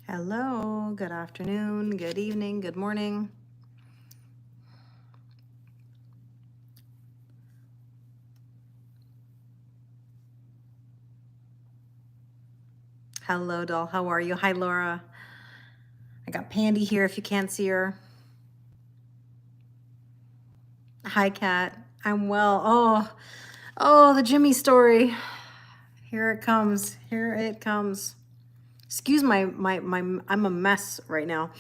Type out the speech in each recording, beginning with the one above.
Hello, good afternoon, good evening, good morning. Hello, doll. How are you? Hi, Laura. I got Pandy here if you can't see her. Hi, Kat. I'm well. Oh, the Jimmy story. Here it comes. Here it comes. Excuse my I'm a mess right now.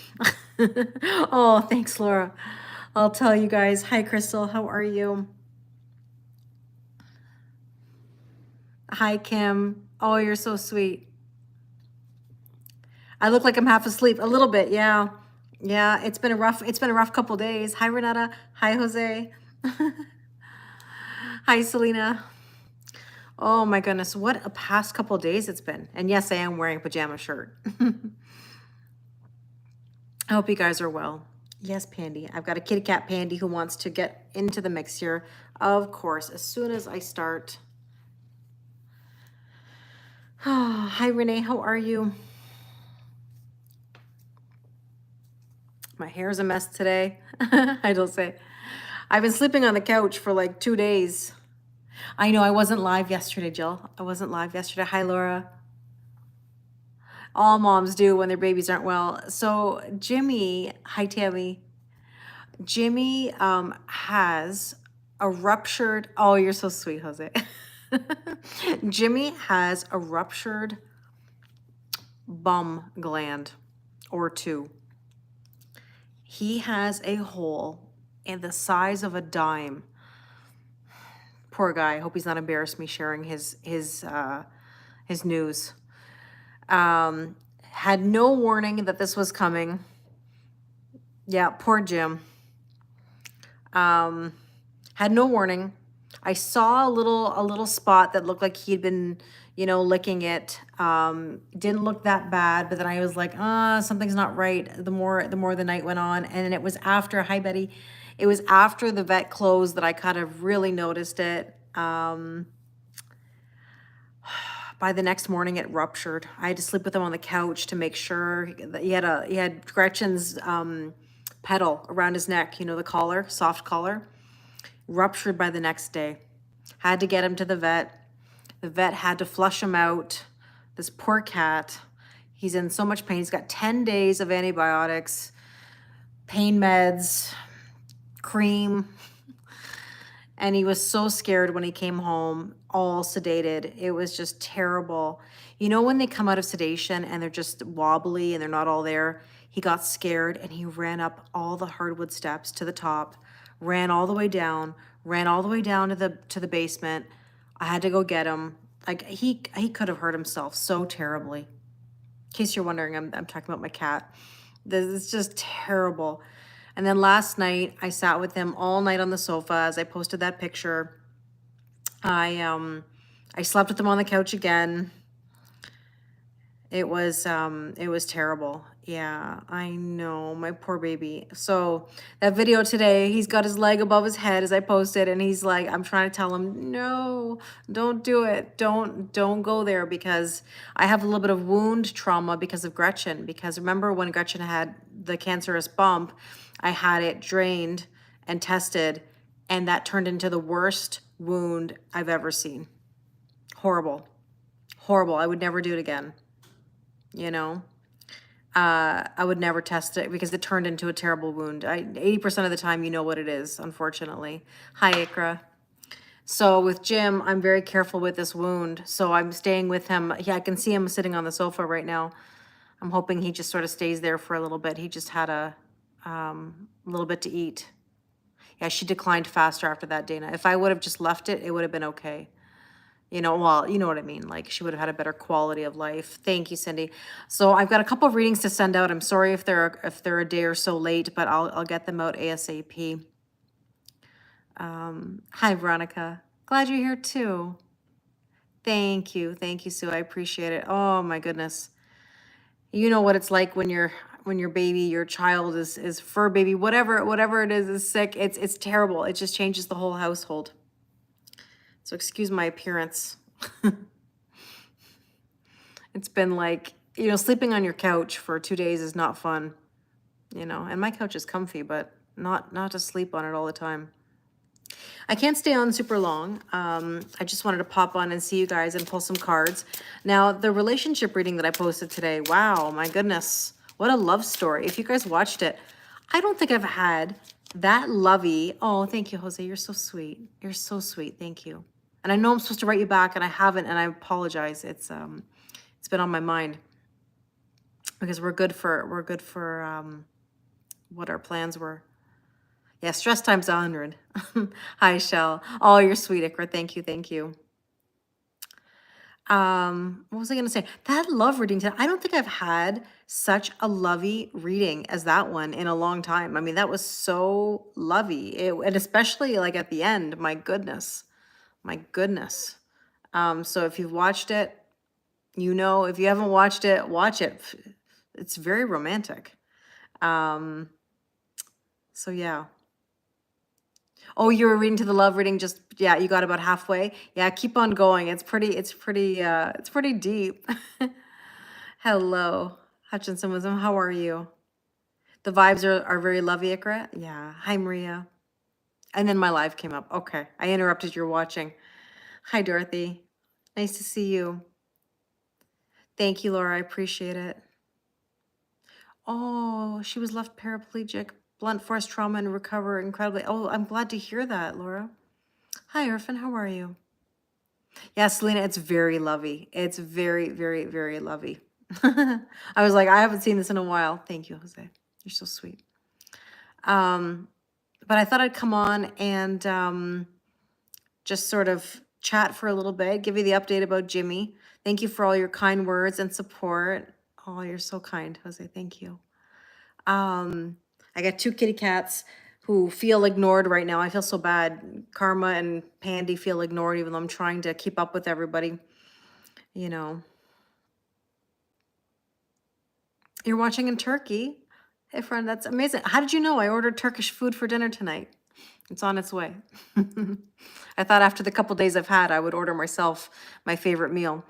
Oh, thanks, Laura. I'll tell you guys. Hi, Crystal. How are you? Hi, Kim. Oh, you're so sweet. I look like I'm half asleep. A little bit, yeah. Yeah, it's been a rough couple days. Hi, Renata. Hi, Jose. Hi, Selena. Oh my goodness, what a past couple days it's been. And yes, I am wearing a pajama shirt. I hope you guys are well. Yes, Pandy. I've got a kitty cat Pandy who wants to get into the mix here. Of course, as soon as I start. Oh, hi, Renee. How are you? My hair's a mess today. I don't say. I've been sleeping on the couch for like 2 days. I know I wasn't live yesterday, Jill. I wasn't live yesterday. Hi, Laura. All moms do when their babies aren't well. So Jimmy, hi, Tammy. Jimmy has a ruptured, oh, you're so sweet, Jose. Jimmy has a ruptured bum gland or two. He has a hole in the size of a dime. Poor guy. I hope he's not embarrassed me sharing his news. Had no warning that this was coming. Yeah, poor Jim. Had no warning. I saw a little spot that looked like he'd been, licking it. Didn't look that bad, but then I was like, something's not right. The more the night went on, and it was after. Hi, Betty. It was after the vet closed that I kind of really noticed it. By the next morning, it ruptured. I had to sleep with him on the couch to make sure that he had Gretchen's pedal around his neck. The collar, soft collar, ruptured by the next day. Had to get him to the vet. The vet had to flush him out. This poor cat, he's in so much pain. He's got 10 days of antibiotics, pain meds, cream. And he was so scared when he came home, all sedated. It was just terrible. When they come out of sedation and they're just wobbly and they're not all there, he got scared and he ran up all the hardwood steps to the top, ran all the way down to the basement. I had to go get him. Like he could have hurt himself so terribly. In case you're wondering, I'm talking about my cat. This is just terrible. And then last night, I sat with him all night on the sofa as I posted that picture. I slept with him on the couch again. It was terrible. Yeah, I know, my poor baby. So that video today, he's got his leg above his head as I posted, and he's like, I'm trying to tell him, no, don't do it. Don't go there, because I have a little bit of wound trauma because of Gretchen. Because remember when Gretchen had the cancerous bump, I had it drained and tested, and that turned into the worst wound I've ever seen. Horrible. Horrible. I would never do it again. I would never test it because it turned into a terrible wound. 80% of the time, you know what it is, unfortunately. Hi, Ikra. So with Jim, I'm very careful with this wound. So I'm staying with him. Yeah, I can see him sitting on the sofa right now. I'm hoping he just sort of stays there for a little bit. He just had a little bit to eat. Yeah, she declined faster after that, Dana. If I would have just left it, it would have been okay. Well, you know what I mean? Like she would have had a better quality of life. Thank you, Cindy. So I've got a couple of readings to send out. I'm sorry if they're a day or so late, but I'll get them out ASAP. Hi, Veronica. Glad you're here too. Thank you, Sue. I appreciate it. Oh my goodness. You know what it's like when your baby, your child is fur baby, whatever it is sick. It's terrible. It just changes the whole household. So excuse my appearance. It's been like You know, sleeping on your couch for 2 days is not fun, you know, and my couch is comfy, but not to sleep on it all the time. I can't stay on super long. I just wanted to pop on and see you guys and pull some cards. Now, the relationship reading that I posted today, wow, my goodness, what a love story. If you guys watched it, I don't think I've had that lovey. Oh, thank you, Jose. You're so sweet. You're so sweet. Thank you. And I know I'm supposed to write you back, and I haven't, and I apologize. It's been on my mind because we're good for what our plans were. Yeah, stress times 100. Hi, Shell. Oh, you're sweet, Ikra. Thank you, thank you. What was I gonna say? That love reading today, I don't think I've had such a lovey reading as that one in a long time. I mean, that was so lovey. And especially like at the end, my goodness. My goodness. So if you've watched it, you know, if you haven't watched it, watch it. It's very romantic. So yeah. Oh, you were reading to the love reading, just, yeah, you got about halfway. Yeah, keep on going. It's pretty deep. Hello, Hutchinson Wisdom. How are you? The vibes are very lovey, Ikra. Yeah. Hi, Maria. And then my live came up. Okay. I interrupted your watching. Hi, Dorothy. Nice to see you. Thank you, Laura. I appreciate it. Oh, she was left paraplegic, blunt force trauma, and recover incredibly. Oh, I'm glad to hear that, Laura. Hi, Irfan. How are you? Yeah, Selena, it's very lovey. It's very, very, very lovey. I was like, I haven't seen this in a while. Thank you, Jose. You're so sweet. But I thought I'd come on and just sort of chat for a little bit, give you the update about Jimmy. Thank you for all your kind words and support. Oh, you're so kind, Jose. Thank you. I got 2 kitty cats who feel ignored right now. I feel so bad. Karma and Pandy feel ignored, even though I'm trying to keep up with everybody. You know. You're watching in Turkey? Hey, friend, that's amazing. How did you know? I ordered Turkish food for dinner tonight. It's on its way. I thought after the couple days I've had, I would order myself my favorite meal.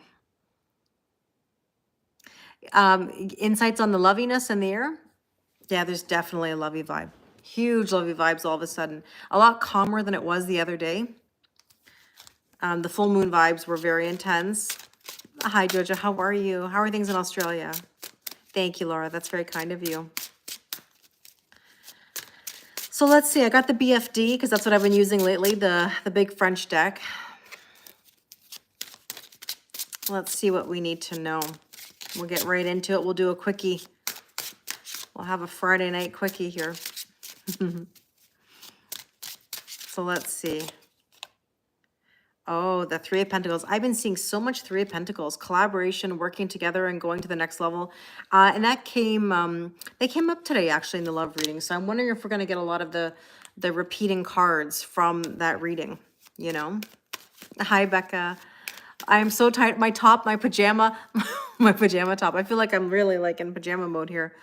Insights on the loviness in the air? Yeah, there's definitely a lovey vibe. Huge lovey vibes all of a sudden. A lot calmer than it was the other day. The full moon vibes were very intense. Hi, Georgia. How are you? How are things in Australia? Thank you, Laura. That's very kind of you. So let's see. I got the BFD because that's what I've been using lately, the big French deck. Let's see what we need to know. We'll get right into it. We'll do a quickie. We'll have a Friday night quickie here. So let's see. Oh, the 3 of Pentacles. I've been seeing so much 3 of Pentacles, collaboration, working together and going to the next level. And that came, they came up today actually in the love reading. So I'm wondering if we're going to get a lot of the repeating cards from that reading, you know? Hi, Becca. I'm so tired. My top, my pajama, my pajama top. I feel like I'm really like in pajama mode here.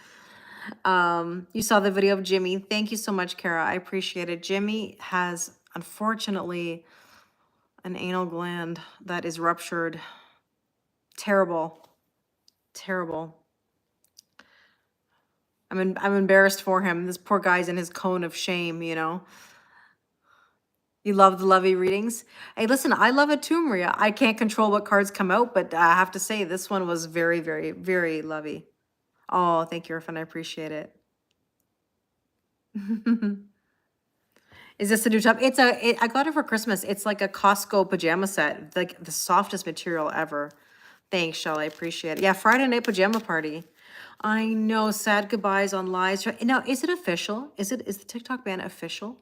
You saw the video of Jimmy. Thank you so much, Kara. I appreciate it. Jimmy has, unfortunately, an anal gland that is ruptured. Terrible. Terrible. I'm embarrassed for him. This poor guy's in his cone of shame, you know. You love the lovey readings? Hey, listen, I love it too, Maria. I can't control what cards come out, but I have to say this one was very, very, very lovey. Oh, thank you, Irfan. I appreciate it. Is this a new top? I got it for Christmas. It's like a Costco pajama set, like the softest material ever. Thanks, Shell. I appreciate it. Yeah, Friday night pajama party. I know, sad goodbyes on lives. Now, is it official? Is the TikTok ban official?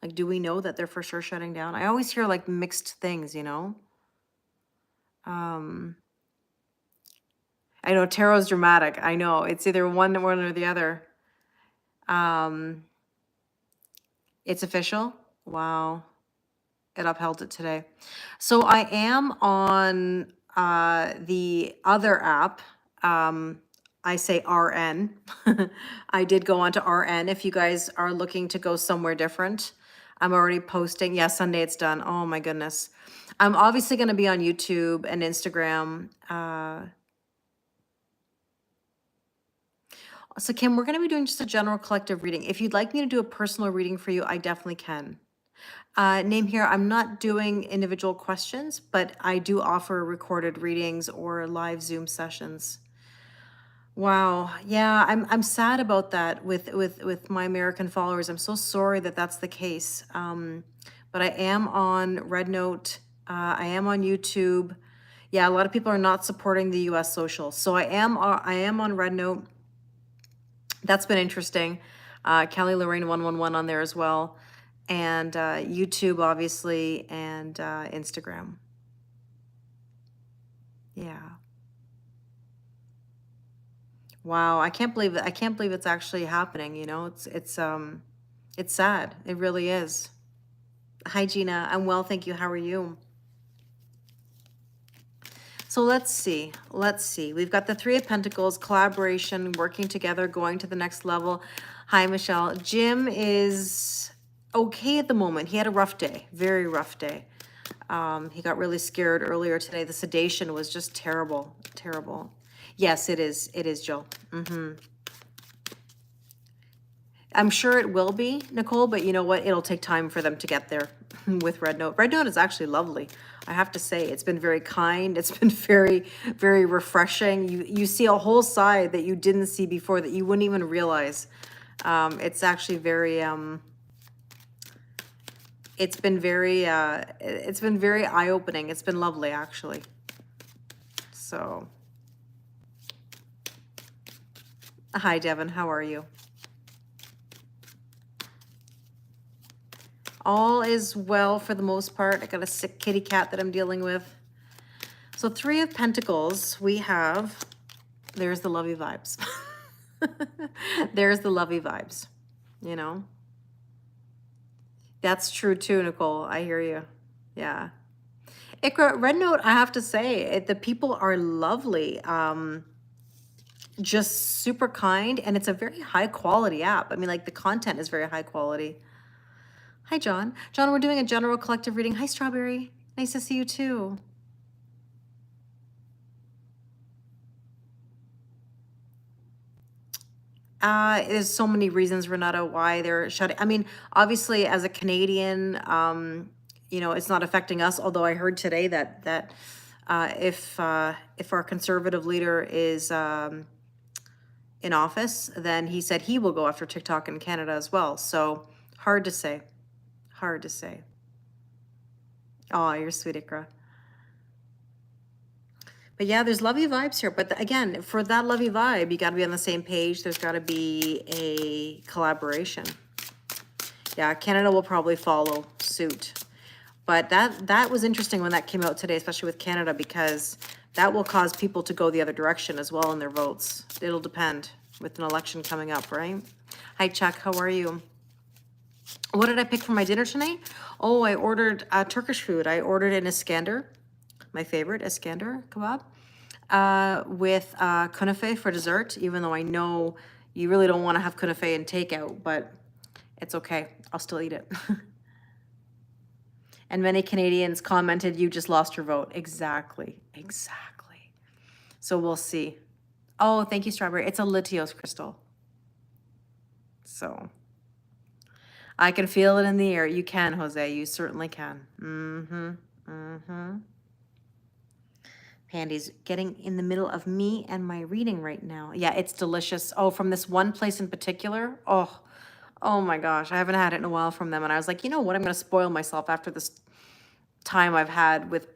Like, do we know that they're for sure shutting down? I always hear like mixed things, you know? I know tarot's dramatic. I know it's either one or the other. It's official. Wow. It upheld it today. So I am on the other app. I say RN. I did go on to RN. If you guys are looking to go somewhere different, I'm already posting. Yeah, Sunday it's done. Oh my goodness. I'm obviously going to be on YouTube and Instagram. So Kim, we're going to be doing just a general collective reading. If you'd like me to do a personal reading for you, I definitely can. Name here, I'm not doing individual questions, but I do offer recorded readings or live Zoom sessions. Wow. Yeah, I'm sad about that with my American followers. I'm so sorry that that's the case. But I am on Red Note. I am on YouTube. Yeah, a lot of people are not supporting the US social. So I am on Red Note. That's been interesting. Kelly Lorraine 111 on there as well. And YouTube, obviously, and Instagram. Yeah. Wow, I can't believe it. I can't believe it's actually happening, you know? It's sad. It really is. Hi Gina, I'm well, thank you. How are you? So let's see. Let's see. We've got the Three of Pentacles, collaboration, working together, going to the next level. Hi Michelle. Jim is okay at the moment. He had a rough day, very rough day. He got really scared earlier today. The sedation was just terrible, terrible. Yes, it is. It is, Jill. I'm sure it will be, Nicole, but you know what? It'll take time for them to get there with Red Note. Red Note is actually lovely. I have to say, it's been very kind. It's been very, very refreshing. You see a whole side that you didn't see before that you wouldn't even realize. It's actually very, it's been very eye-opening. It's been lovely, actually. So, hi, Devin. How are you? All is well for the most part. I got a sick kitty cat that I'm dealing with. So Three of Pentacles, we have, there's the lovey vibes. There's the lovey vibes, you know? That's true too, Nicole. I hear you. Yeah. Ikra, Red Note, I have to say, the people are lovely. Just super kind, and it's a very high quality app. I mean, like the content is very high quality. Hi, John. John, we're doing a general collective reading. Hi, Strawberry. Nice to see you too. There's so many reasons, Renata, why they're shutting. I mean, obviously, as a Canadian, you know, it's not affecting us. Although I heard today that if our conservative leader is in office, then he said he will go after TikTok in Canada as well. So hard to say. Hard to say. Oh, you're sweet, Ikra. But yeah, there's lovey vibes here. But again, for that lovey vibe, you got to be on the same page. There's got to be a collaboration. Yeah, Canada will probably follow suit. But that was interesting when that came out today, especially with Canada, because that will cause people to go the other direction as well in their votes. It'll depend with an election coming up, right? Hi, Chuck. How are you? What did I pick for my dinner tonight? Oh, I ordered Turkish food. I ordered an Iskender, my favorite Iskender kebab, with kunefe for dessert, even though I know you really don't want to have kunefe in takeout, but it's okay. I'll still eat it. And many Canadians commented, you just lost your vote. Exactly. Exactly. So we'll see. Oh, thank you, Strawberry. It's a Litios crystal. So I can feel it in the air. You can, Jose. You certainly can. Pandy's getting in the middle of me and my reading right now. Yeah, it's delicious. Oh, from this one place in particular. Oh my gosh. I haven't had it in a while from them. And I was like, you know what? I'm going to spoil myself after this time I've had with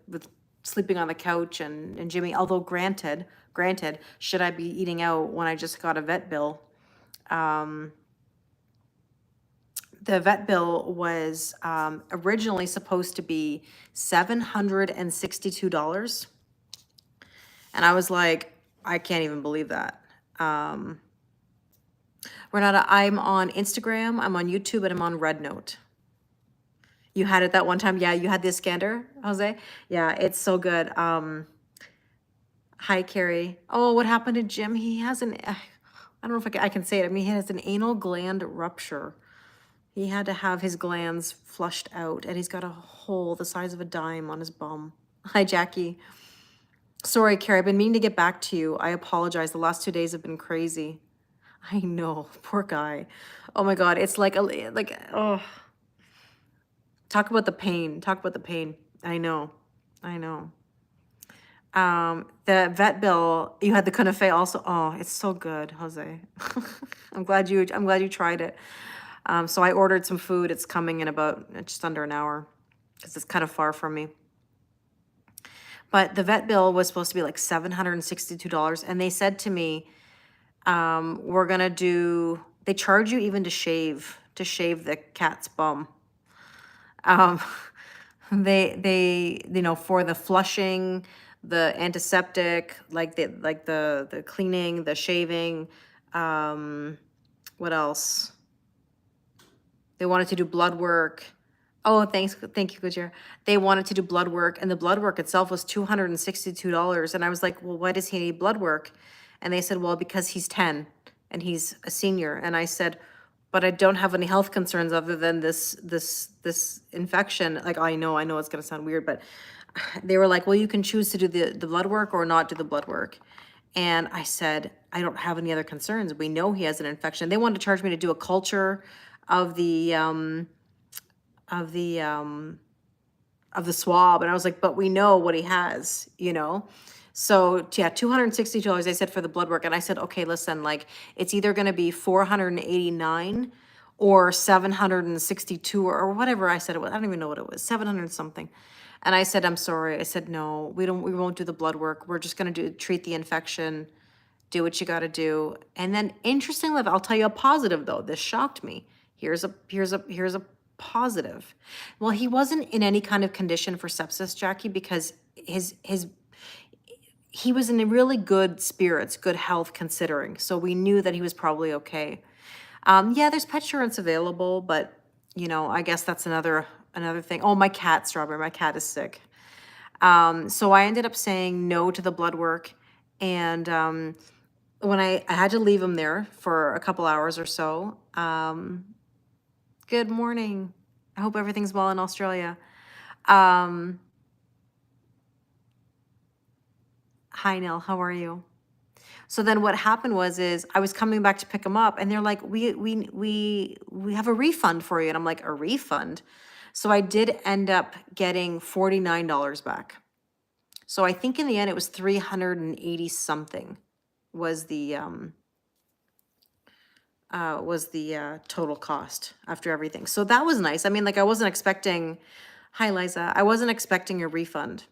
sleeping on the couch and Jimmy. Although granted, should I be eating out when I just got a vet bill? The vet bill was originally supposed to be $762. And I was like, I can't even believe that. Renata, I'm on Instagram, I'm on YouTube, and I'm on Red Note. You had it that one time? Yeah, you had the Iskander, Jose? Yeah, it's so good. Hi, Carrie. Oh, what happened to Jim? He has an, I don't know if I can say it. I mean, he has an anal gland rupture. He had to have his glands flushed out, and he's got a hole the size of a dime on his bum. Hi, Jackie. Sorry, Carrie, I've been meaning to get back to you. I apologize. The last 2 days have been crazy. I know, poor guy. Oh my God, it's like oh, talk about the pain. Talk about the pain. I know, I know. The vet bill, you had the kunafe also. Oh, it's so good, Jose. I'm glad you tried it. So I ordered some food. It's coming in about just under an hour because it's kind of far from me. But the vet bill was supposed to be like $762. And they said to me, we're gonna do, they charge you even to shave the cat's bum. Um, you know, for the flushing, the antiseptic, the cleaning, the shaving, what else? They wanted to do blood work. Oh, thank you, Gujir. They wanted to do blood work, and the blood work itself was $262. And I was like, well, why does he need blood work? And they said, well, because he's 10 and he's a senior. And I said, but I don't have any health concerns other than this infection. Like, I know it's gonna sound weird, but they were like, well, you can choose to do the blood work or not do the blood work. And I said, I don't have any other concerns. We know he has an infection. They wanted to charge me to do a culture of the of the um of the swab, and I was like, but we know what he has, you know. So yeah, $260 they said for the blood work, and I said, okay, listen, like it's either going to be 489 or 762 or whatever I said it was. I don't even know what it was, 700 something. And I said, I'm sorry. I said, no, we won't do the blood work. We're just going to treat the infection, do what you got to do. And then interestingly, I'll tell you a positive though. This shocked me. Here's a positive. Well, he wasn't in any kind of condition for sepsis, Jackie, because he was in really good spirits, good health considering. So we knew that he was probably okay. Yeah, there's pet insurance available, but you know, I guess that's another thing. Oh, my cat, Strawberry, my cat is sick. So I ended up saying no to the blood work, and when I had to leave him there for a couple hours or so. Good morning. I hope everything's well in Australia. Hi, Nell. How are you? So then what happened is I was coming back to pick him up, and they're like, we have a refund for you. And I'm like, a refund? So I did end up getting $49 back. So I think in the end it was 380 something was the total cost after everything. So that was nice. I mean, like I wasn't expecting, hi Liza, I wasn't expecting a refund,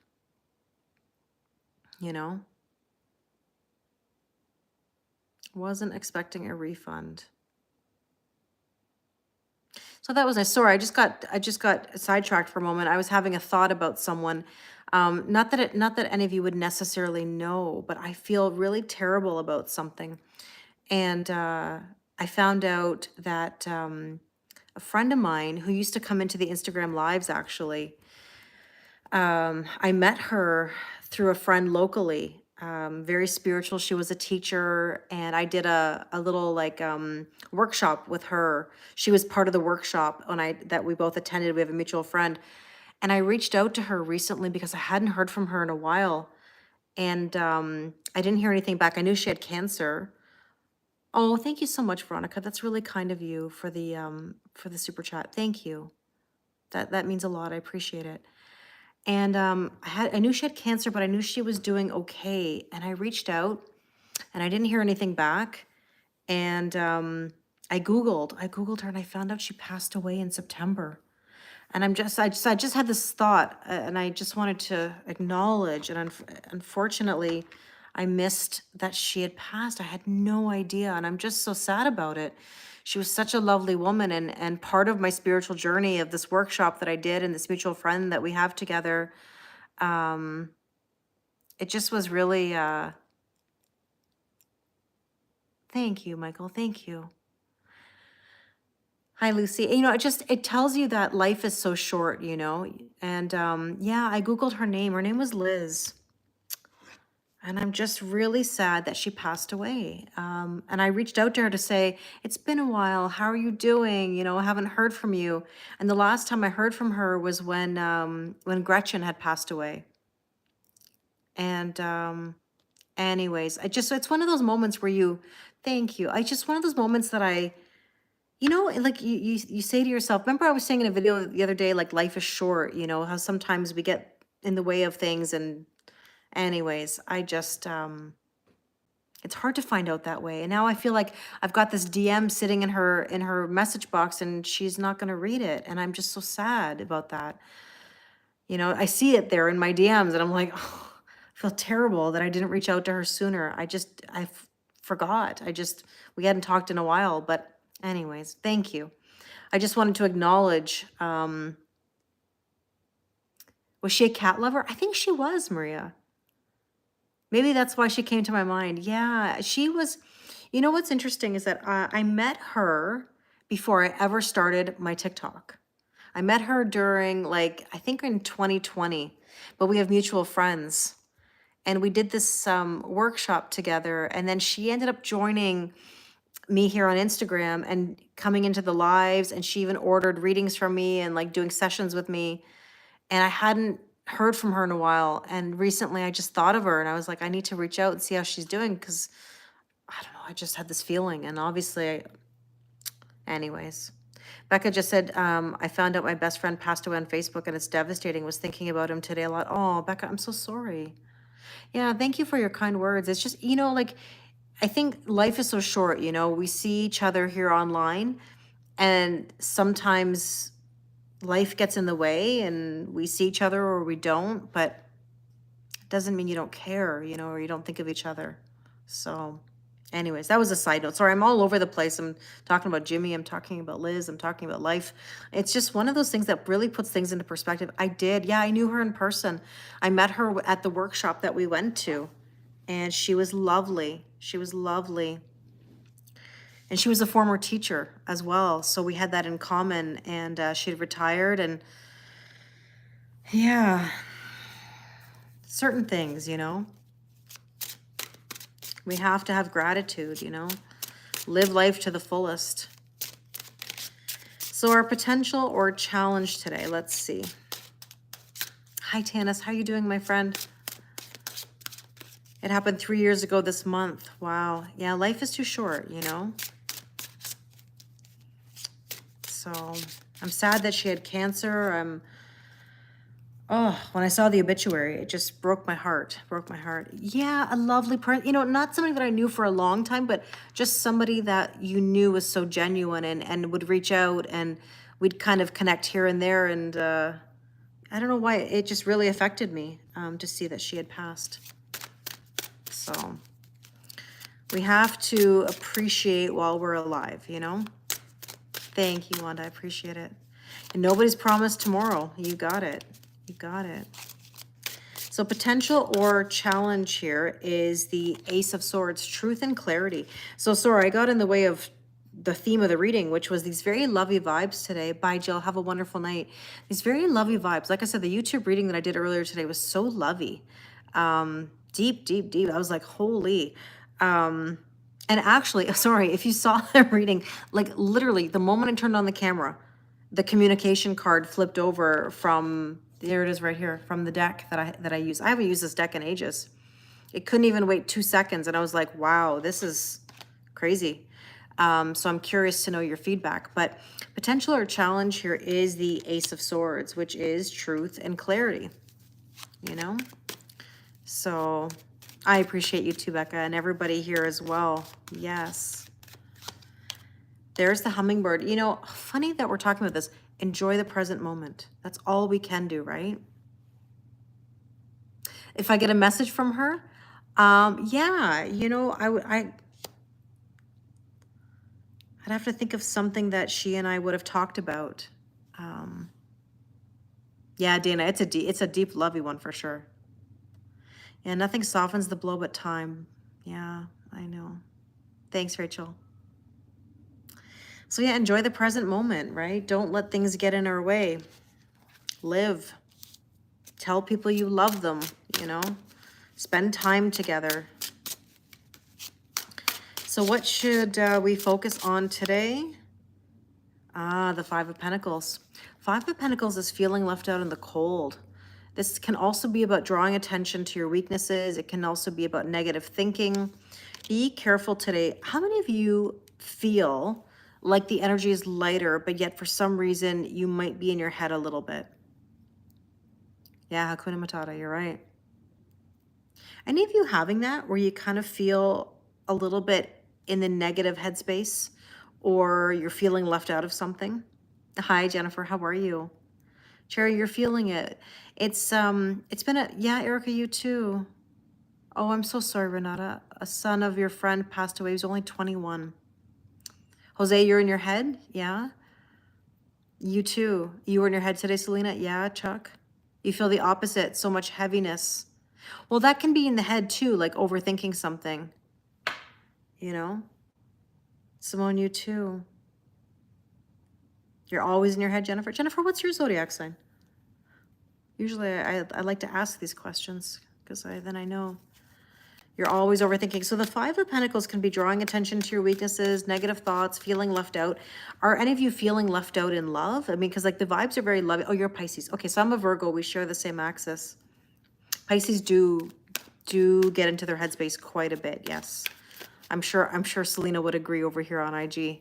you know? Wasn't expecting a refund. So that was nice. Sorry, I just got sidetracked for a moment. I was having a thought about someone. Not that any of you would necessarily know, but I feel really terrible about something. And I found out that a friend of mine who used to come into the Instagram lives, actually, I met her through a friend locally, very spiritual. She was a teacher, and I did a little like workshop with her. She was part of the workshop that we both attended. We have a mutual friend. And I reached out to her recently because I hadn't heard from her in a while. And I didn't hear anything back. I knew she had cancer. Oh, thank you so much, Veronica. That's really kind of you for the super chat. Thank you. That means a lot. I appreciate it. And I knew she had cancer, but I knew she was doing okay. And I reached out, and I didn't hear anything back. And I Googled her, and I found out she passed away in September. And I just had this thought, and I just wanted to acknowledge. And unfortunately, I missed that she had passed. I had no idea, and I'm just so sad about it. She was such a lovely woman, and part of my spiritual journey of this workshop that I did and this mutual friend that we have together, it just was really, thank you, Michael, thank you. Hi, Lucy. You know, it tells you that life is so short, you know, and yeah, I Googled her name. Her name was Liz. And I'm just really sad that she passed away. And I reached out to her to say, it's been a while. How are you doing? You know, I haven't heard from you. And the last time I heard from her was when Gretchen had passed away. And anyways, it's one of those moments where you Thank you. I just one of those moments that like you say to yourself, remember I was saying in a video the other day, like life is short, how sometimes we get in the way of things. And anyways, it's hard to find out that way. And now I feel like I've got this DM sitting in her message box and she's not going to read it. And I'm just so sad about that. I see it there in my DMs and I'm like, oh, I feel terrible that I didn't reach out to her sooner. Forgot. We hadn't talked in a while, but anyways, thank you. I just wanted to acknowledge, was she a cat lover? I think she was, Maria. Maybe that's why she came to my mind. Yeah, she was. What's interesting is that I met her before I ever started my TikTok. I met her during, I think in 2020, but we have mutual friends. And we did this workshop together. And then she ended up joining me here on Instagram and coming into the lives. And she even ordered readings from me and doing sessions with me. And I hadn't heard from her in a while. And recently I just thought of her and I was like, I need to reach out and see how she's doing because I don't know, I just had this feeling. And obviously, anyways. Becca just said, I found out my best friend passed away on Facebook and it's devastating. Was thinking about him today a lot. Oh, Becca, I'm so sorry. Yeah, thank you for your kind words. It's just, I think life is so short, we see each other here online and sometimes life gets in the way and we see each other or we don't, but it doesn't mean you don't care, or you don't think of each other. So anyways, that was a side note. Sorry, I'm all over the place. I'm talking about Jimmy. I'm talking about Liz. I'm talking about life. It's just one of those things that really puts things into perspective. I knew her in person. I met her at the workshop that we went to and she was lovely. She was lovely. And she was a former teacher as well. So we had that in common and she had retired and yeah, certain things, we have to have gratitude, live life to the fullest. So our potential or challenge today, let's see. Hi, Tanis. How you doing, my friend? It happened 3 years ago this month. Wow. Yeah, life is too short, So I'm sad that she had cancer. When I saw the obituary, it just broke my heart, Yeah, a lovely person, not somebody that I knew for a long time, but just somebody that you knew was so genuine and would reach out and we'd kind of connect here and there. And I don't know why, it just really affected me to see that she had passed. So we have to appreciate while we're alive, Thank you, Wanda, I appreciate it. And nobody's promised tomorrow. You got it. You got it. So potential or challenge here is the Ace of Swords, truth and clarity. So sorry, I got in the way of the theme of the reading, which was these very lovely vibes today. Bye, Jill. Have a wonderful night. These very lovely vibes. Like I said, the YouTube reading that I did earlier today was so lovey. Deep, deep, deep. I was like, holy. And actually, sorry, if you saw the reading, literally the moment I turned on the camera, the communication card flipped over from, there it is right here, from the deck that I use. I haven't used this deck in ages. It couldn't even wait 2 seconds. And I was like, wow, this is crazy. So I'm curious to know your feedback. But potential or challenge here is the Ace of Swords, which is truth and clarity, So I appreciate you too, Becca, and everybody here as well. Yes. There's the hummingbird. Funny that we're talking about this. Enjoy the present moment. That's all we can do, right? If I get a message from her, yeah, I'd have to think of something that she and I would have talked about. Yeah, Dana, it's a deep, lovey one for sure. Yeah, nothing softens the blow but time. Yeah, I know. Thanks, Rachel. So yeah, enjoy the present moment, right? Don't let things get in our way. Live. Tell people you love them, Spend time together. So what should we focus on today? The Five of Pentacles. Five of Pentacles is feeling left out in the cold. This can also be about drawing attention to your weaknesses. It can also be about negative thinking. Be careful today. How many of you feel like the energy is lighter, but yet for some reason you might be in your head a little bit? Yeah, Hakuna Matata, you're right. Any of you having that where you kind of feel a little bit in the negative headspace or you're feeling left out of something? Hi, Jennifer, how are you? Cherry, you're feeling it. It's been yeah, Erica, you too. Oh, I'm so sorry, Renata. A son of your friend passed away. He was only 21. Jose, you're in your head? Yeah. You too. You were in your head today, Selena? Yeah, Chuck. You feel the opposite, so much heaviness. Well, that can be in the head too, like overthinking something, you know? Simone, you too. You're always in your head, Jennifer. Jennifer, what's your zodiac sign? Usually I like to ask these questions because then I know. You're always overthinking. So the Five of Pentacles can be drawing attention to your weaknesses, negative thoughts, feeling left out. Are any of you feeling left out in love? I mean, because like the vibes are very loving. Oh, you're Pisces. Okay, so I'm a Virgo. We share the same axis. Pisces do get into their headspace quite a bit. Yes, I'm sure Selena would agree over here on IG.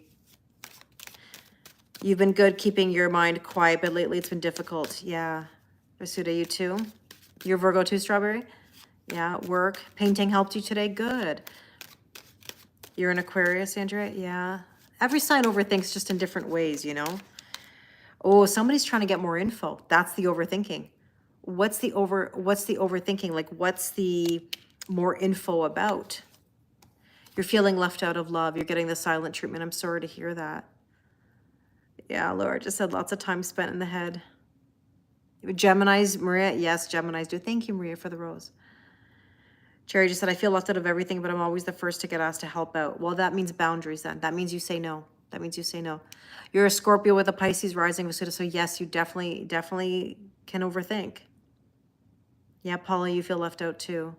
You've been good keeping your mind quiet, but lately it's been difficult. Yeah, Rasuda, you too. You're Virgo too, Strawberry. Yeah, work. Painting helped you today? Good. You're an Aquarius, Andrea? Yeah. Every sign overthinks just in different ways, you know? Oh, somebody's trying to get more info. That's the overthinking. What's the overthinking? Like, what's the more info about? You're feeling left out of love. You're getting the silent treatment. I'm sorry to hear that. Yeah, Laura just said lots of time spent in the head. Geminis, Maria? Yes, Geminis do. Thank you, Maria, for the rose. Cherry just said, I feel left out of everything, but I'm always the first to get asked to help out. Well, that means boundaries then. That means you say no. That means you say no. You're a Scorpio with a Pisces rising, Vasuda, so yes, you definitely can overthink. Yeah, Paula, you feel left out too.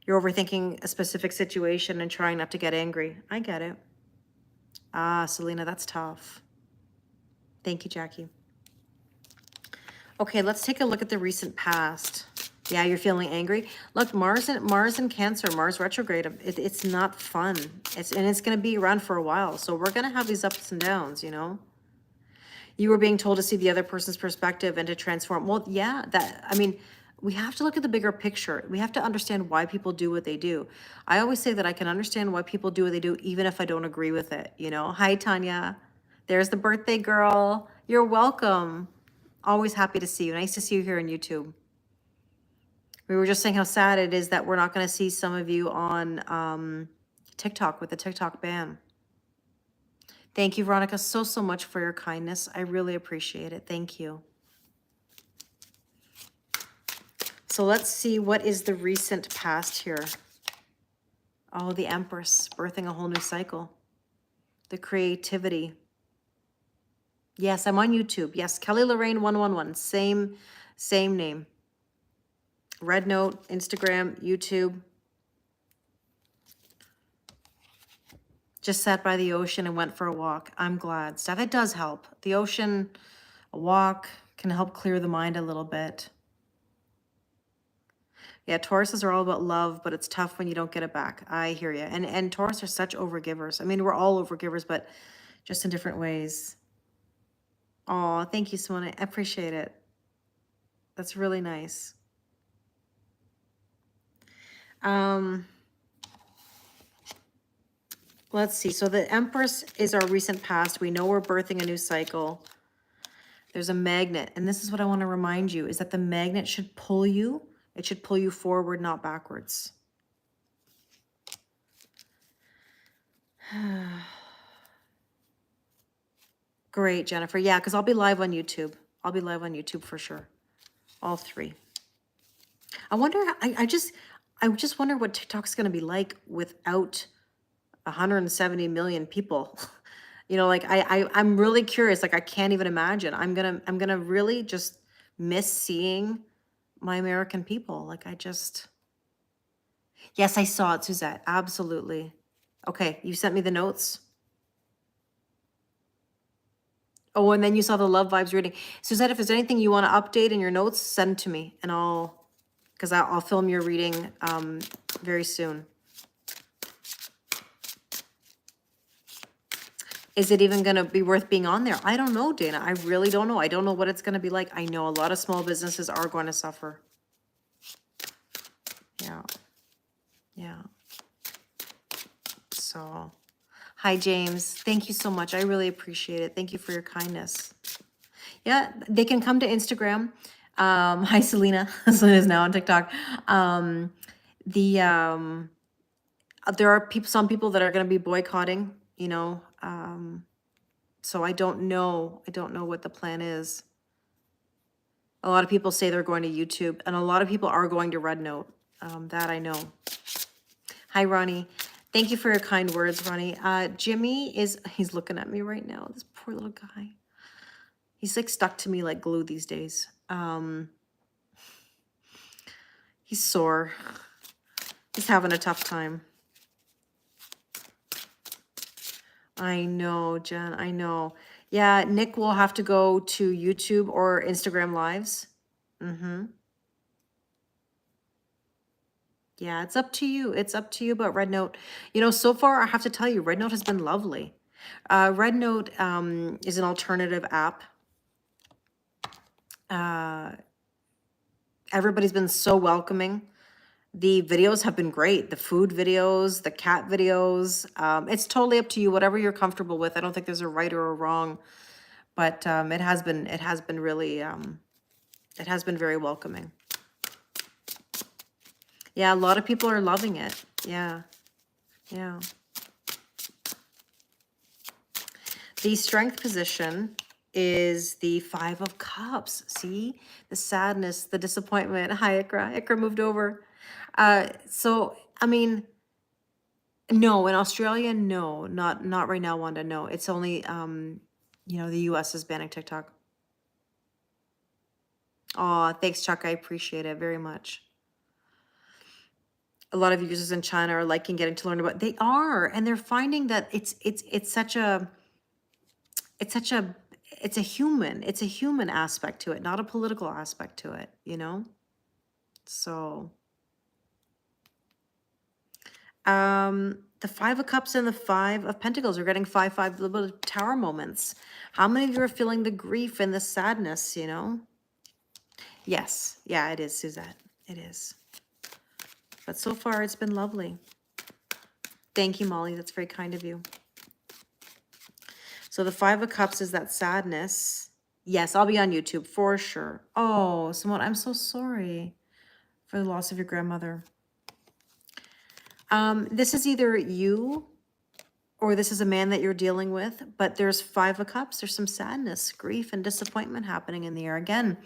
You're overthinking a specific situation and trying not to get angry. I get it. Ah, Selena, that's tough. Thank you, Jackie. Okay, let's take a look at the recent past. Yeah, you're feeling angry. Look, Mars and Cancer, Mars retrograde. It's not fun. It's going to be around for a while. So we're going to have these ups and downs, you know. You were being told to see the other person's perspective and to transform. Well, yeah, I mean, we have to look at the bigger picture. We have to understand why people do what they do. I always say that I can understand why people do what they do, even if I don't agree with it, you know. Hi, Tanya. There's the birthday girl. You're welcome. Always happy to see you. Nice to see you here on YouTube. We were just saying how sad it is that we're not going to see some of you on TikTok with the TikTok ban. Thank you, Veronica, so much for your kindness. I really appreciate it. Thank you. So let's see, what is the recent past here? Oh, the Empress, birthing a whole new cycle. The creativity. Yes, I'm on YouTube. Yes, Kelly Lorraine 111, same name. Red Note, Instagram, YouTube. Just sat by the ocean and went for a walk. I'm glad. Stuff, it does help. The ocean, a walk can help clear the mind a little bit. Yeah, Tauruses are all about love, but it's tough when you don't get it back. I hear you. And Taurus are such overgivers. I mean, we're all overgivers, but just in different ways. Oh, thank you, Simone. I appreciate it. That's really nice. Let's see. So the Empress is our recent past. We know we're birthing a new cycle. There's a magnet. And this is what I want to remind you, is that the magnet should pull you. It should pull you forward, not backwards. Great, Jennifer. Yeah, because I'll be live on YouTube. I'll be live on YouTube for sure. All three. I wonder, I just wonder what TikTok's going to be like without 170 million people. You know, like I'm really curious. Like I can't even imagine. I'm gonna really just miss seeing my American people. Like yes, I saw it, Suzette. Absolutely. Okay, you sent me the notes. Oh, and then you saw the Love Vibes reading. Suzette, if there's anything you want to update in your notes, send to me and because I'll film your reading very soon. Is it even going to be worth being on there? I don't know, Dana. I really don't know. I don't know what it's going to be like. I know a lot of small businesses are going to suffer. Yeah. Yeah. So, hi, James. Thank you so much. I really appreciate it. Thank you for your kindness. Yeah, they can come to Instagram. Hi, Selena. Selena's now on TikTok. The there are some people that are going to be boycotting, you know. So I don't know. I don't know what the plan is. A lot of people say they're going to YouTube, and a lot of people are going to Red Note. That I know. Hi, Ronnie. Thank you for your kind words, Ronnie. Jimmy he's looking at me right now. This poor little guy. He's like stuck to me like glue these days. He's sore. He's having a tough time. I know, Jen. I know. Yeah, Nick will have to go to YouTube or Instagram Lives. Yeah, it's up to you. It's up to you about Red Note. You know, so far, I have to tell you, Red Note has been lovely. Red Note is an alternative app. Everybody's been so welcoming. The videos have been great. The food videos, the cat videos. It's totally up to you, whatever you're comfortable with. I don't think there's a right or a wrong, but it has been really, it has been very welcoming. Yeah, a lot of people are loving it. Yeah, yeah. The strength position is the 5 of Cups. See? The sadness, the disappointment. Hi, Ikra. Ikra moved over. So, I mean, no, in Australia, no. Not right now, Wanda, no. It's only, you know, the US is banning TikTok. Oh, thanks, Chuck. I appreciate it very much. A lot of users in China are liking getting to learn about. They are, and they're finding that it's such a it's a human aspect to it, not a political aspect to it, you know. So, the 5 of Cups and the 5 of Pentacles are getting 5 little bit of tower moments. How many of you are feeling the grief and the sadness? You know. Yes, yeah, it is, Suzette. It is. But so far, it's been lovely. Thank you, Molly. That's very kind of you. So the 5 of Cups is that sadness. Yes, I'll be on YouTube for sure. Oh, Simone, I'm so sorry for the loss of your grandmother. This is either you or this is a man that you're dealing with, but there's 5 of Cups. There's some sadness, grief, and disappointment happening in the air. Again,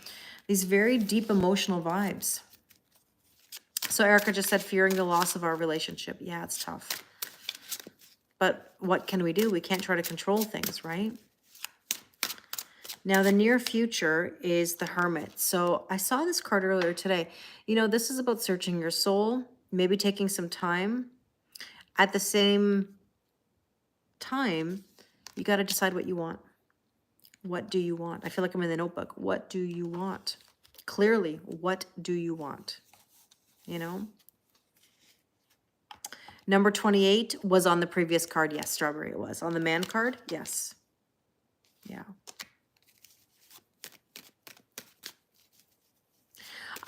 these very deep emotional vibes. So Erica just said, fearing the loss of our relationship. Yeah, it's tough. But what can we do? We can't try to control things, right? Now, the near future is the Hermit. So I saw this card earlier today. You know, this is about searching your soul, maybe taking some time. At the same time, you got to decide what you want. What do you want? I feel like I'm in the notebook. What do you want? Clearly, what do you want? You know? Number 28 was on the previous card. Yes, strawberry it was. On the man card, yes. Yeah.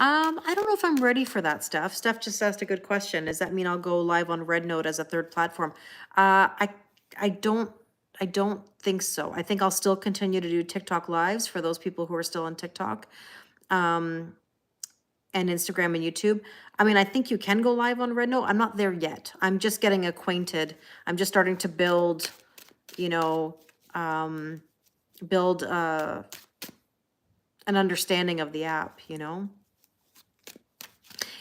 I don't know if I'm ready for that stuff. Steph just asked a good question. Does that mean I'll go live on Red Note as a third platform? I don't think so. I think I'll still continue to do TikTok lives for those people who are still on TikTok, and Instagram and YouTube. I mean, I think you can go live on Red Note. I'm not there yet. I'm just getting acquainted. I'm just starting to build, you know, build an understanding of the app, you know.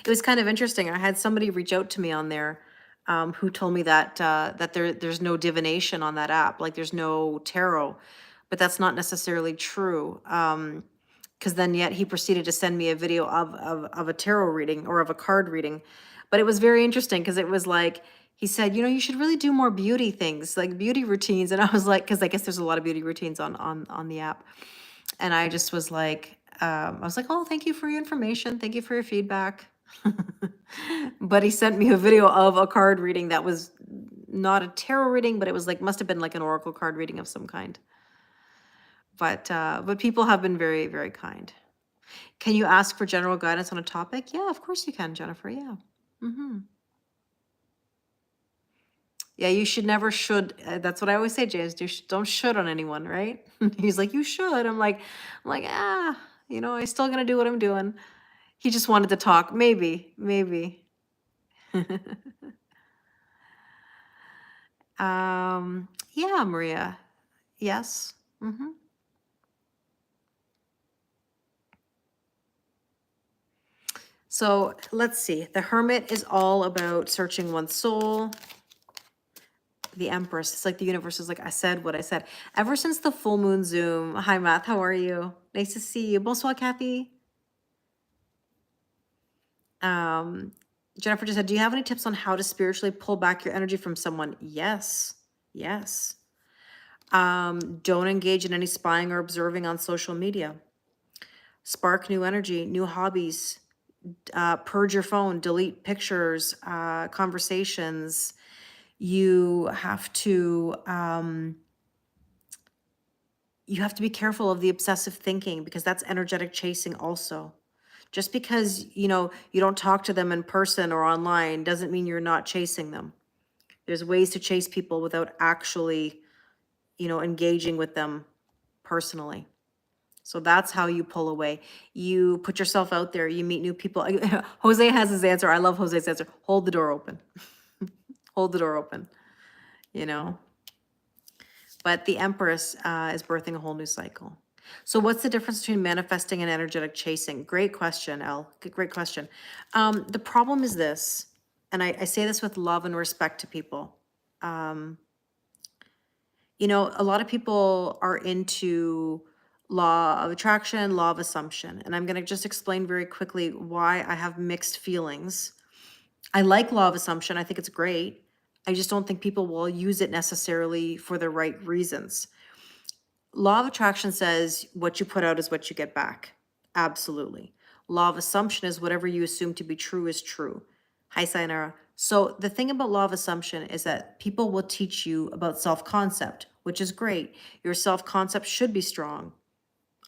It was kind of interesting. I had somebody reach out to me on there who told me that there's no divination on that app, like there's no tarot, but that's not necessarily true. Because then yet he proceeded to send me a video of a tarot reading or of a card reading. But it was very interesting because it was like, he said, you know, you should really do more beauty things, like beauty routines. And I was like, because I guess there's a lot of beauty routines on the app. And I just was like, oh, thank you for your information. Thank you for your feedback. But he sent me a video of a card reading that was not a tarot reading, but it was like, must have been like an oracle card reading of some kind. But people have been very, very kind. Can you ask for general guidance on a topic? Yeah, of course you can, Jennifer. Yeah. Mm-hmm. Yeah, you should never should. That's what I always say, James. Don't should on anyone, right? He's like, you should. I'm like, I'm still gonna do what I'm doing. He just wanted to talk. Maybe, maybe. Yeah, Maria. Yes. Mm-hmm. So let's see. The Hermit is all about searching one's soul. The Empress, it's like the universe is like, I said what I said. Ever since the full moon Zoom. Hi, Matt. How are you? Nice to see you. Bonsoir, Kathy. Jennifer just said, do you have any tips on how to spiritually pull back your energy from someone? Yes. Yes. Don't engage in any spying or observing on social media. Spark new energy, new hobbies. Purge your phone, delete pictures, conversations. You have to be careful of the obsessive thinking, because that's energetic chasing also. Just because, you don't talk to them in person or online doesn't mean you're not chasing them. There's ways to chase people without actually, engaging with them personally. So that's how you pull away. You put yourself out there, you meet new people. Jose has his answer. I love Jose's answer. Hold the door open. Hold the door open, But the Empress is birthing a whole new cycle. So what's the difference between manifesting and energetic chasing? Great question, Elle. Great question. The problem is this, and I say this with love and respect to people. A lot of people are into law of attraction, law of assumption. And I'm going to just explain very quickly why I have mixed feelings. I like law of assumption. I think it's great. I just don't think people will use it necessarily for the right reasons. Law of attraction says what you put out is what you get back. Absolutely. Law of assumption is whatever you assume to be true is true. Hi, Sayonara. So the thing about law of assumption is that people will teach you about self-concept, which is great. Your self-concept should be strong.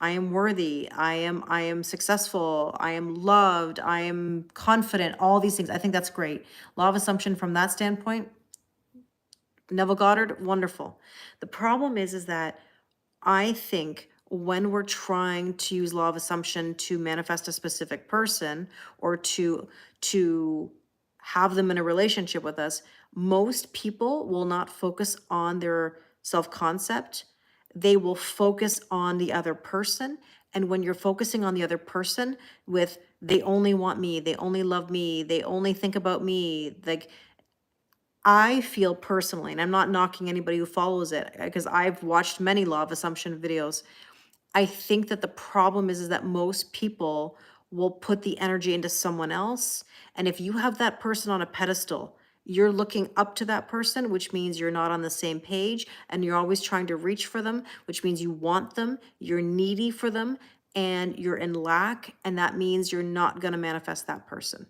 I am worthy. I am successful. I am loved. I am confident. All these things. I think that's great. Law of assumption from that standpoint, Neville Goddard, wonderful. The problem is that I think when we're trying to use law of assumption to manifest a specific person or to have them in a relationship with us, most people will not focus on their self-concept. They will focus on the other person. And when you're focusing on the other person with, they only want me, they only love me, they only think about me, like, I feel personally, and I'm not knocking anybody who follows it, because I've watched many law of assumption videos. I think that the problem is that most people will put the energy into someone else. And if you have that person on a pedestal, you're looking up to that person, which means you're not on the same page, and you're always trying to reach for them, which means you want them, you're needy for them, and you're in lack. And that means you're not going to manifest that person.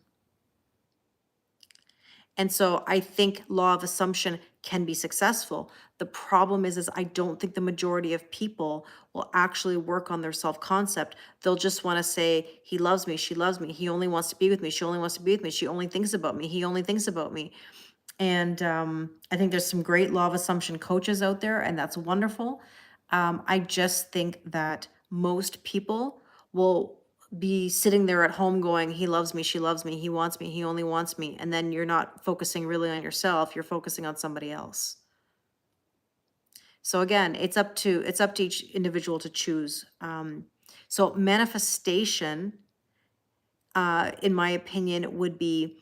And so I think law of assumption can be successful. The problem is I don't think the majority of people will actually work on their self-concept. They'll just want to say, he loves me, she loves me, he only wants to be with me, she only wants to be with me, she only thinks about me, he only thinks about me. And I think there's some great law of assumption coaches out there, and that's wonderful. I just think that most people will be sitting there at home going, he loves me, she loves me, he wants me, he only wants me. And then you're not focusing really on yourself, you're focusing on somebody else. So again, it's up to each individual to choose. So manifestation, in my opinion, would be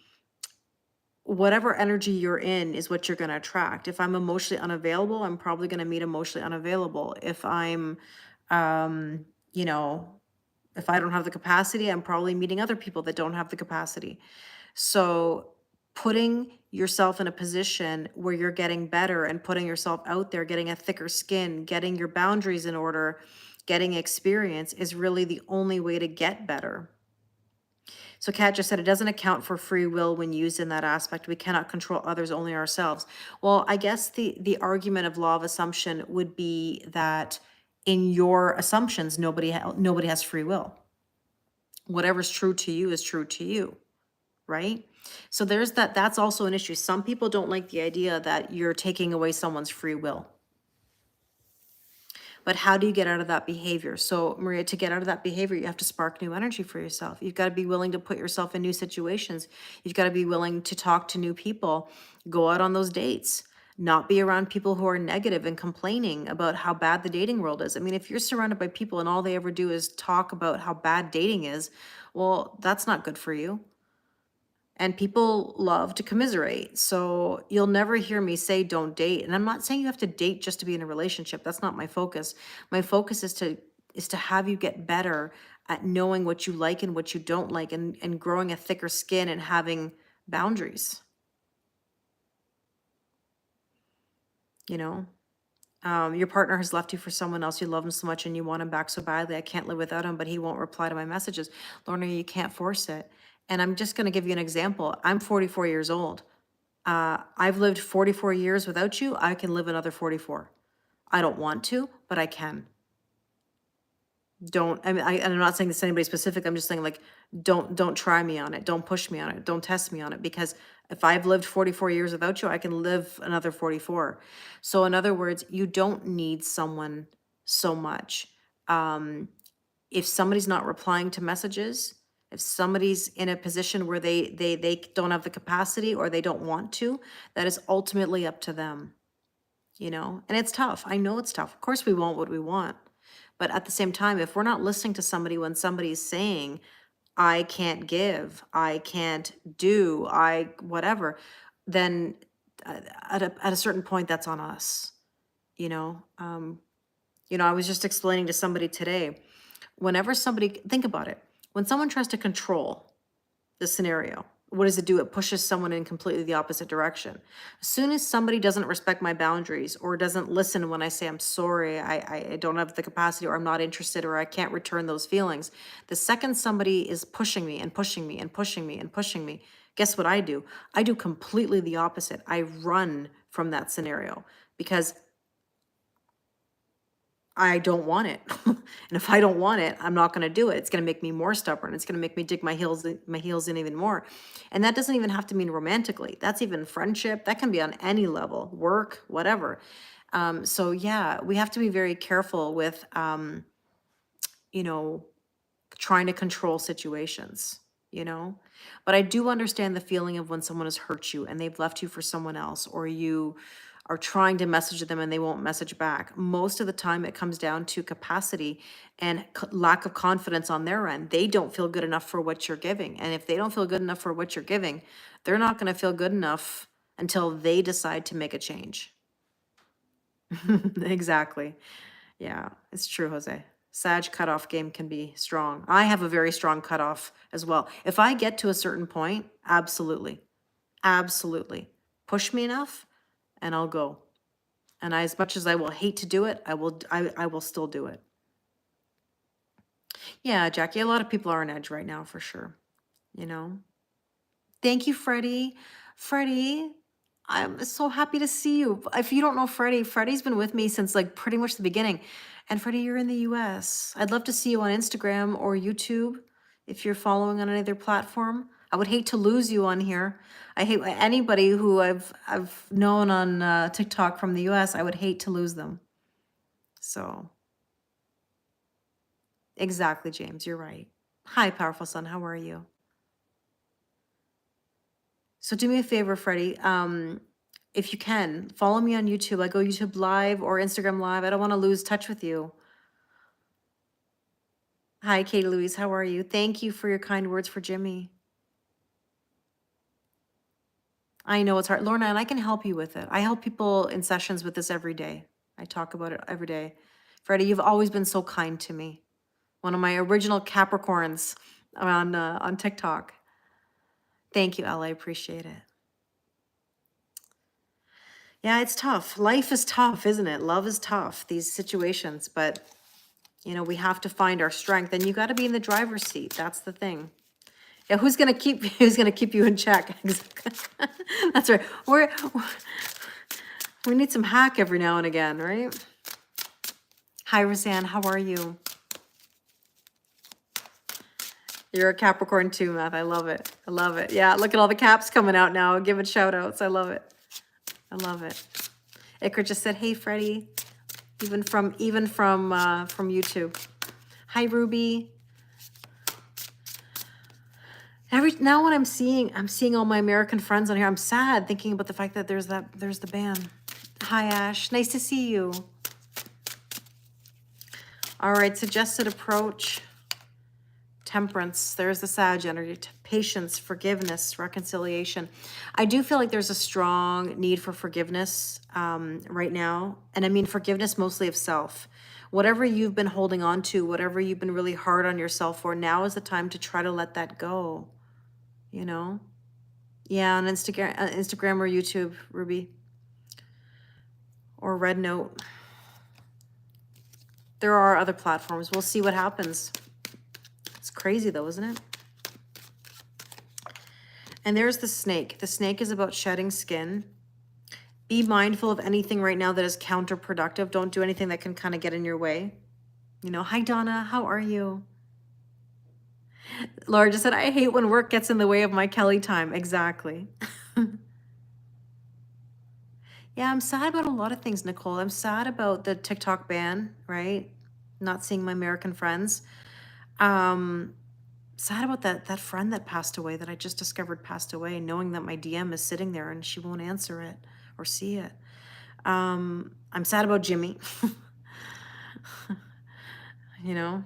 whatever energy you're in is what you're going to attract. If I'm emotionally unavailable, I'm probably going to meet emotionally unavailable. If I'm, if I don't have the capacity, I'm probably meeting other people that don't have the capacity. So putting yourself in a position where you're getting better and putting yourself out there, getting a thicker skin, getting your boundaries in order, getting experience is really the only way to get better. So Kat just said it doesn't account for free will when used in that aspect. We cannot control others, only ourselves. Well, I guess the argument of law of assumption would be that in your assumptions, nobody has free will. Whatever's true to you is true to you, right? So there's that. That's also an issue. Some people don't like the idea that you're taking away someone's free will. But how do you get out of that behavior? So Maria, to get out of that behavior, you have to spark new energy for yourself. You've got to be willing to put yourself in new situations. You've got to be willing to talk to new people, go out on those dates, not be around people who are negative and complaining about how bad the dating world is. I mean, if you're surrounded by people and all they ever do is talk about how bad dating is, well, that's not good for you. And people love to commiserate. So you'll never hear me say don't date. And I'm not saying you have to date just to be in a relationship. That's not my focus. My focus is to have you get better at knowing what you like and what you don't like, and growing a thicker skin and having boundaries. You know, your partner has left you for someone else. You love him so much and you want him back so badly. I can't live without him, but he won't reply to my messages. Lorna, you can't force it. And I'm just going to give you an example. I'm 44 years old. I've lived 44 years without you. I can live another 44. I don't want to, but I can. And I'm not saying this to anybody specific. I'm just saying, like, don't try me on it. Don't push me on it. Don't test me on it, because if I've lived 44 years without you, I can live another 44. So in other words, you don't need someone so much. If somebody's not replying to messages, if somebody's in a position where they don't have the capacity or they don't want to, that is ultimately up to them, and it's tough. I know it's tough. Of course we want what we want. But at the same time, if we're not listening to somebody when somebody's saying, I can't give, I can't do, whatever, then at a certain point, that's on us, I was just explaining to somebody today, think about it. When someone tries to control the scenario, what does it do? It pushes someone in completely the opposite direction. As soon as somebody doesn't respect my boundaries or doesn't listen when I say I'm sorry, I don't have the capacity, or I'm not interested, or I can't return those feelings, the second somebody is pushing me and pushing me and pushing me and pushing me, guess what I do? I do completely the opposite. I run from that scenario because I don't want it. And if I don't want it, I'm not going to do it. It's going to make me more stubborn. It's going to make me dig my heels in even more. And that doesn't even have to mean romantically. That's even friendship. That can be on any level, work, whatever. So yeah, we have to be very careful with, trying to control situations, But I do understand the feeling of when someone has hurt you and they've left you for someone else, or you are trying to message them and they won't message back. Most of the time it comes down to capacity and lack of confidence on their end. They don't feel good enough for what you're giving. And if they don't feel good enough for what you're giving, they're not going to feel good enough until they decide to make a change. Exactly. Yeah, it's true, Jose. Sag cutoff game can be strong. I have a very strong cutoff as well. If I get to a certain point, absolutely. Absolutely. Push me enough and I'll go. And as much as I will hate to do it, I will still do it. Yeah, Jackie, a lot of people are on edge right now for sure. Thank you, Freddie. Freddie, I'm so happy to see you. If you don't know Freddie, Freddie's been with me since like pretty much the beginning. And Freddie, you're in the US. I'd love to see you on Instagram or YouTube if you're following on any other platform. I would hate to lose you on here. I hate anybody who I've known on TikTok from the US. I would hate to lose them. So, exactly, James, you're right. Hi, Powerful Son, how are you? So do me a favor, Freddie. If you can, follow me on YouTube. I go YouTube Live or Instagram Live. I don't want to lose touch with you. Hi, Katie Louise. How are you? Thank you for your kind words for Jimmy. I know it's hard, Lorna, and I can help you with it. I help people in sessions with this every day. I talk about it every day. Freddie, you've always been so kind to me. One of my original Capricorns on TikTok. Thank you, Elle. I appreciate it. Yeah, it's tough. Life is tough, isn't it? Love is tough, these situations, but we have to find our strength, and you got to be in the driver's seat. That's the thing. Yeah, who's gonna keep you in check? That's right. We need some hack every now and again, right? Hi, Roseanne. How are you? You're a Capricorn too, Matt. I love it. I love it. Yeah, look at all the caps coming out now. Give it shout outs. I love it. I love it. Iker just said, "Hey, Freddie," from YouTube. Hi, Ruby. Now when I'm seeing all my American friends on here, I'm sad thinking about the fact that there's the ban. Hi, Ash. Nice to see you. All right, suggested approach. Temperance. There's the Sag energy. Patience, forgiveness, reconciliation. I do feel like there's a strong need for forgiveness right now. And I mean forgiveness mostly of self. Whatever you've been holding on to, whatever you've been really hard on yourself for, now is the time to try to let that go. You know? Yeah, on Instagram or YouTube, Ruby. Or Red Note. There are other platforms. We'll see what happens. It's crazy though, isn't it? And there's the snake. The snake is about shedding skin. Be mindful of anything right now that is counterproductive. Don't do anything that can kind of get in your way. You know, hi Donna, how are you? Laura just said, I hate when work gets in the way of my Kelly time. Exactly. Yeah, I'm sad about a lot of things, Nicole. I'm sad about the TikTok ban, right? Not seeing my American friends. Sad about that friend that passed away, that I just discovered passed away, knowing that my DM is sitting there and she won't answer it or see it. I'm sad about Jimmy. You know?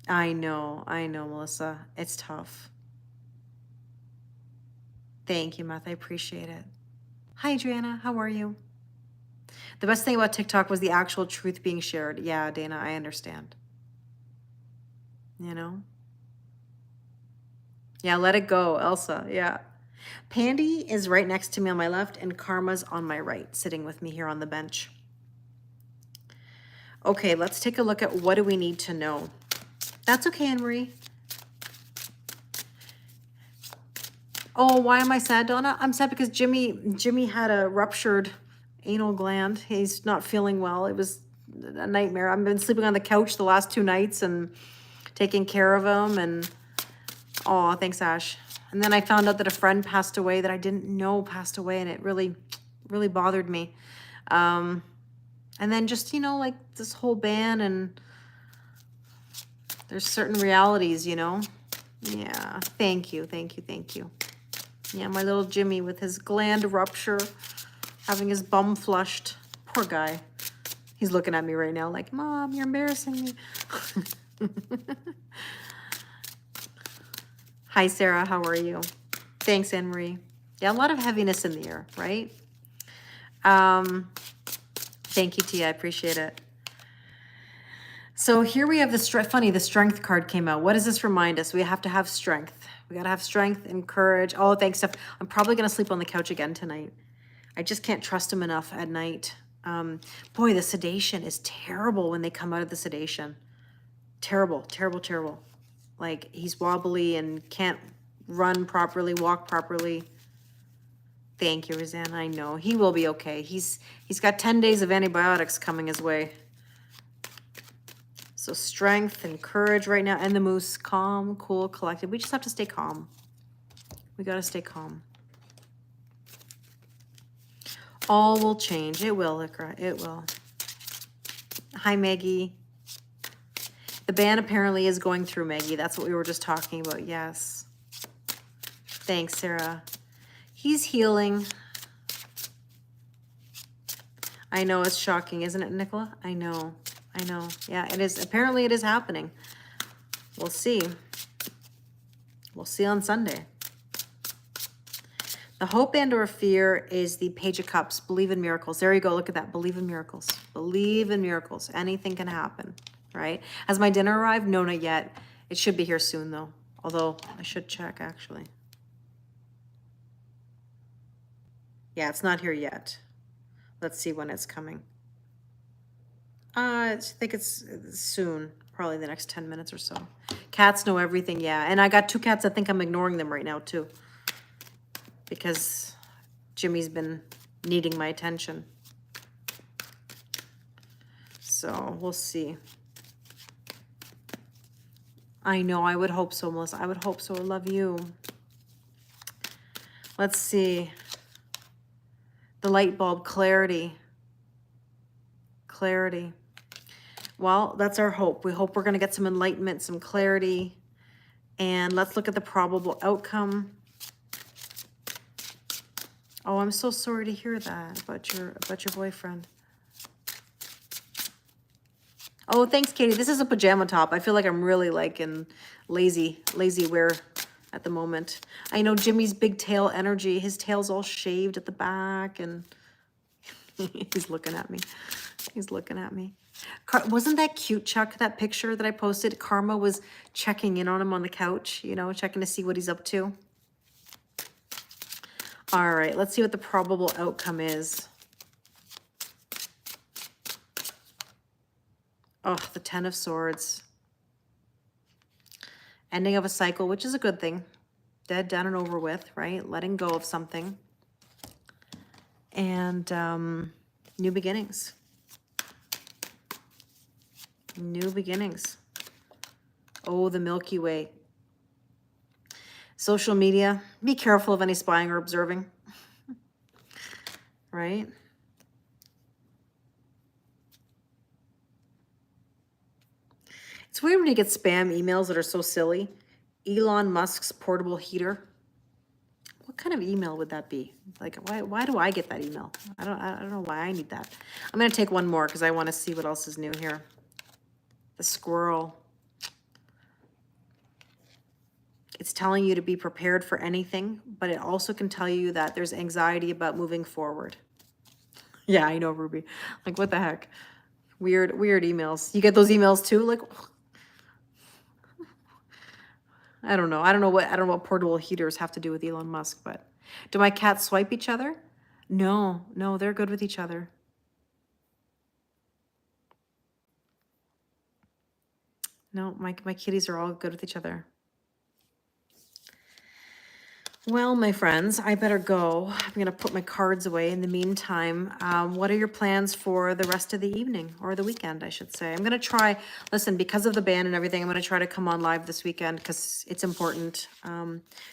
I know, Melissa. It's tough. Thank you, Matt. I appreciate it. Hi, Adriana. How are you? The best thing about TikTok was the actual truth being shared. Yeah, Dana, I understand. You know? Yeah, let it go, Elsa. Yeah. Pandy is right next to me on my left, and Karma's on my right, sitting with me here on the bench. Okay, let's take a look at what do we need to know. That's okay, Anne-Marie. Oh, why am I sad, Donna? I'm sad because Jimmy had a ruptured anal gland. He's not feeling well. It was a nightmare. I've been sleeping on the couch the last 2 nights and taking care of him. And oh, thanks, Ash. And then I found out that a friend passed away that I didn't know passed away, and it really, really bothered me. And then just, you know, like this whole ban, and there's certain realities, you know. Yeah, thank you. Yeah, my little Jimmy with his gland rupture, having his bum flushed. Poor guy. He's looking at me right now like, Mom, you're embarrassing me. Hi, Sarah. How are you? Thanks, Anne-Marie. Yeah, a lot of heaviness in the air, right? Thank you, Tia. I appreciate it. So here we have the strength card came out. What does this remind us? We have to have strength. We got to have strength and courage. Oh, thanks, Steph. I'm probably going to sleep on the couch again tonight. I just can't trust him enough at night. Boy, the sedation is terrible when they come out of the sedation. Terrible, terrible, terrible. Like he's wobbly and can't run properly, walk properly. Thank you, Roseanne. I know he will be okay. He's got 10 days of antibiotics coming his way. So strength and courage right now. And the moose, calm, cool, collected. We just have to stay calm. We got to stay calm. All will change. It will, Ikra. It will. Hi, Maggie. The ban apparently is going through, Maggie. That's what we were just talking about. Yes. Thanks, Sarah. He's healing. I know it's shocking, isn't it, Nicola? I know. Yeah, it is. Apparently it is happening. We'll see. We'll see on Sunday. The hope and or fear is the Page of Cups. Believe in miracles. There you go. Look at that. Believe in miracles. Believe in miracles. Anything can happen, right? Has my dinner arrived? No, not yet. It should be here soon, though. Although, I should check, actually. Yeah, it's not here yet. Let's see when it's coming. I think it's soon. Probably the next 10 minutes or so. Cats know everything, yeah. And I got 2 cats. I think I'm ignoring them right now too, because Jimmy's been needing my attention. So we'll see. I know, I would hope so, Melissa. I would hope so. I love you. Let's see. The light bulb, clarity. Clarity. Well, that's our hope. We hope we're going to get some enlightenment, some clarity. And let's look at the probable outcome. Oh, I'm so sorry to hear that about your boyfriend. Oh, thanks, Katie. This is a pajama top. I feel like I'm really like in lazy wear at the moment. I know Jimmy's big tail energy. His tail's all shaved at the back, and he's looking at me. He's looking at me. Wasn't that cute, Chuck, that picture that I posted? Karma was checking in on him on the couch, you know, checking to see what he's up to. All right, let's see what the probable outcome is. Oh, the 10 of Swords. Ending of a cycle, which is a good thing. Dead, done, and over with, right? Letting go of something. And new beginnings. New beginnings. Oh, the Milky Way. Social media. Be careful of any spying or observing. Right? It's weird when you get spam emails that are so silly. Elon Musk's portable heater. What kind of email would that be? Like, why do I get that email? I don't know why I need that. I'm going to take one more because I want to see what else is new here. The squirrel. It's telling you to be prepared for anything, but it also can tell you that there's anxiety about moving forward. Yeah, I know, Ruby. Like, what the heck? Weird emails. You get those emails too? Like, I don't know. I don't know what portable heaters have to do with Elon Musk, but do my cats swipe each other? No, they're good with each other. No, my kitties are all good with each other. Well, my friends, I better go. I'm going to put my cards away in the meantime. What are your plans for the rest of the evening, or the weekend, I should say? I'm going to try, listen, because of the ban and everything, I'm going to try to come on live this weekend because it's important.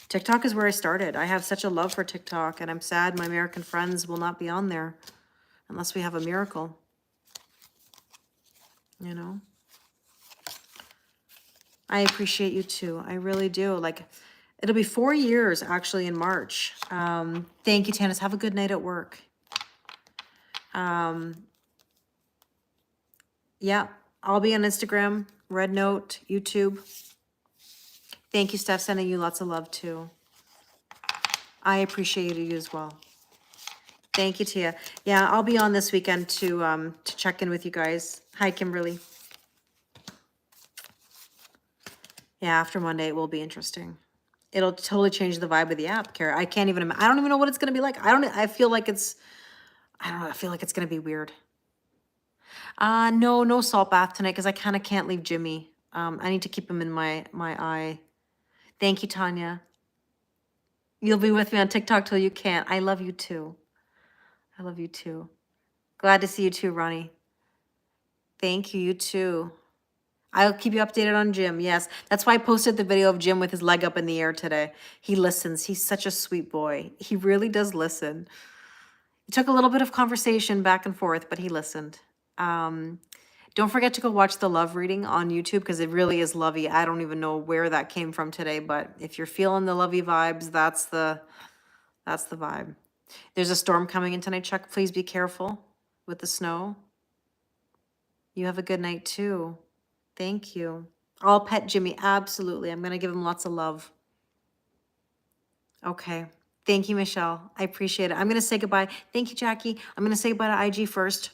TikTok is where I started. I have such a love for TikTok, and I'm sad my American friends will not be on there unless we have a miracle. You know? I appreciate you too. I really do. Like, it'll be 4 years actually in March. Thank you, Tanis. Have a good night at work. Yeah, I'll be on Instagram, Red Note, YouTube. Thank you, Steph. Sending you lots of love too. I appreciate you as well. Thank you, Tia. Yeah, I'll be on this weekend to check in with you guys. Hi, Kimberly. Yeah, after Monday, it will be interesting. It'll totally change the vibe of the app, Kara. I don't even know what it's going to be like. I feel like it's going to be weird. No salt bath tonight because I kind of can't leave Jimmy. I need to keep him in my eye. Thank you, Tanya. You'll be with me on TikTok till you can't. I love you too. I love you too. Glad to see you too, Ronnie. Thank you, you too. I'll keep you updated on Jim. Yes, that's why I posted the video of Jim with his leg up in the air today. He listens. He's such a sweet boy. He really does listen. It took a little bit of conversation back and forth, but he listened. Don't forget to go watch the love reading on YouTube because it really is lovey. I don't even know where that came from today, but if you're feeling the lovey vibes, that's the vibe. There's a storm coming in tonight, Chuck. Please be careful with the snow. You have a good night too. Thank you. I'll pet Jimmy. Absolutely. I'm going to give him lots of love. Okay. Thank you, Michelle. I appreciate it. I'm going to say goodbye. Thank you, Jackie. I'm going to say goodbye to IG first.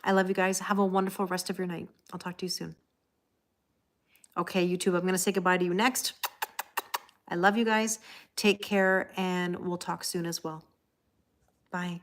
I love you guys. Have a wonderful rest of your night. I'll talk to you soon. Okay, YouTube, I'm going to say goodbye to you next. I love you guys. Take care, and we'll talk soon as well. Bye.